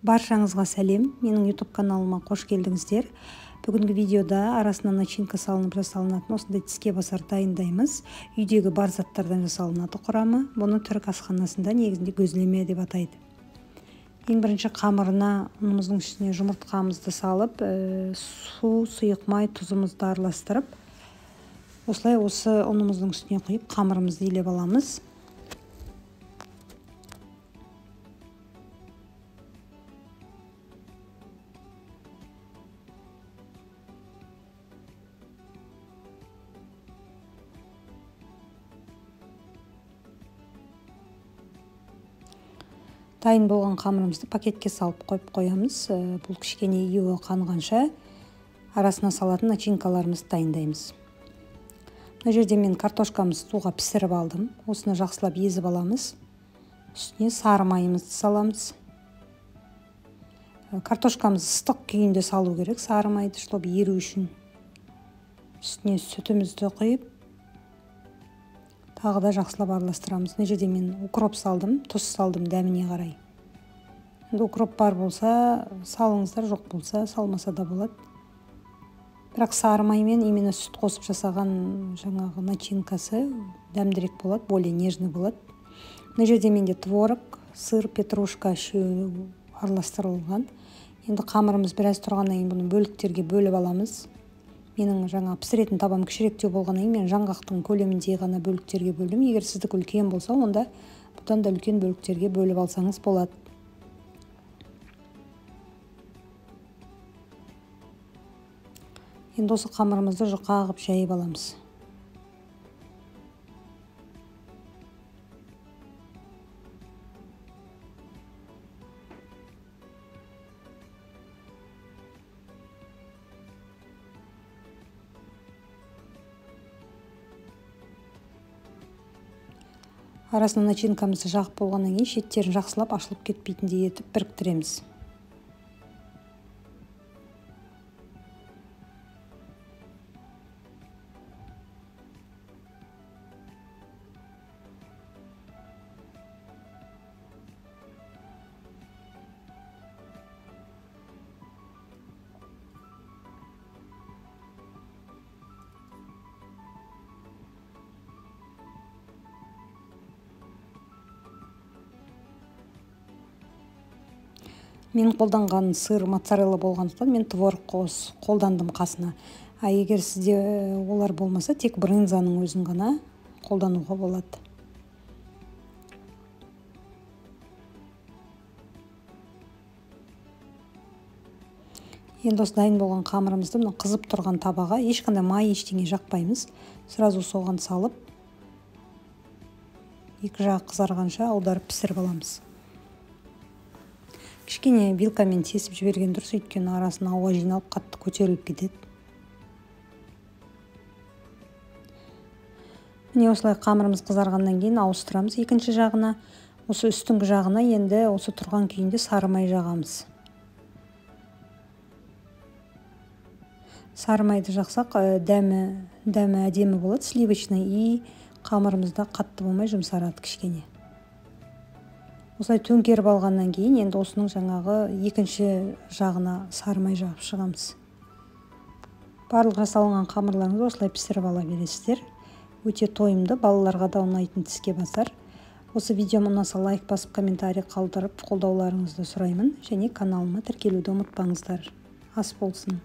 Баршаңызға сәлем, менің YouTube каналыма қош келдіңіздер. Бүгінгі видеода арасына начинка салынып жасалынатын осындай тіске басар дайындаймыз. Үйдегі бар заттардан жасалынады құрамы. Бұны түрік асханасында негізінде көзлеме деп атайды. Ең бірінші қамырына ұнымыздың ішіне жұмыртқамызды салып, су, сұйық май, тұзымызды араластырып, осылай осы ұнымыздың үстіне құйып қамырымызды илеп аламыз. Дайын болған қамырымызды пакетке салып қойып қоямыз. Бұл кішкене июі қанғанша арасына салатын начинкаларымызды дайындаймыз. Мына жерде мен картошкамызды суға пісіріп алдым. Осыны жақсылап езіп аламыз. Үстіне сары майымызды саламыз. Картошкамызды ыстық күйінде салу керек, сары майды чтобы еру үшін. Үстіне сүтімізді құйып, тағы да жақсылап араластырамыз. Мына жерде мен укроп салдым, тұз салдым дәміне қарай. Енді укроп бар болса, салыңыздар, жоқ болса, салмаса да болады. Бірақ сары маймен именно сүт қосып жасаған жаңағы начинкасы дәмдірек болады, более нежный болады. Мына жерде менде творог, сыр, петрушка үшеуі араластырылған. Енді қамырымыз біраз тұрғаннан кейін бұны бөліктерге бөліп аламыз. Менің жаңа пісіретін табам кішіректеу болғаннан кейін мен жаңғақтың көлеміндей ғана бөліктерге бөлдім. Егер сіздікі үлкен болса, онда бұдан да үлкен бөліктерге бөліп алсаңыз болады. Енді осы қамырымызды жұқа қылып жайып аламыз. Арасына начинкамызды жағып болғаннан кейін шеттерін жақсылап ашылып кетпейтіндей етіп біріктіреміз. Мен қолданған сыр моцарелла болғандықтан мен творог қолдандым қасына. Егер сізде олар болмаса, тек брынзаның өзін ғана қолдануға болады. Енді осы дайын болған қамырымызды мына қызып тұрған табаға ешқандай май ештеңе жақпаймыз. Сразу соған салып, екі жағы қызарғанша аударып пісіріп аламыз. Кішкене вилкамен тесіп жіберген дұрыс, өйткені арасына ауа жиналып қатты көтеріліп кетеді. Міне осылай қамырымыз қызарғаннан кейін ауыстырамыз екінші жағына. Осы үстіңгі жағына енді осы тұрған күйінде сары май жағамыз. Сары майды жақсақ дәмі әдемі болады, сливочный, и қамырымызда қатты болмай жұмсарады кішкене. Осылай төңкеріп алғаннан кейін енді осының жаңағы екінші жағына сары май жағып шығамыз. Барлық жасалынған қамырларыңызды осылай пісіріп ала бересіздер. Өте тойымды, балаларға да ұнайтын тіске басар. Осы видеом ұнаса лайк басып, комментарий қалдырып, қолдауларыңызды сұраймын. Және каналыма тіркелуді ұмытпаңыздар. Ас болсын.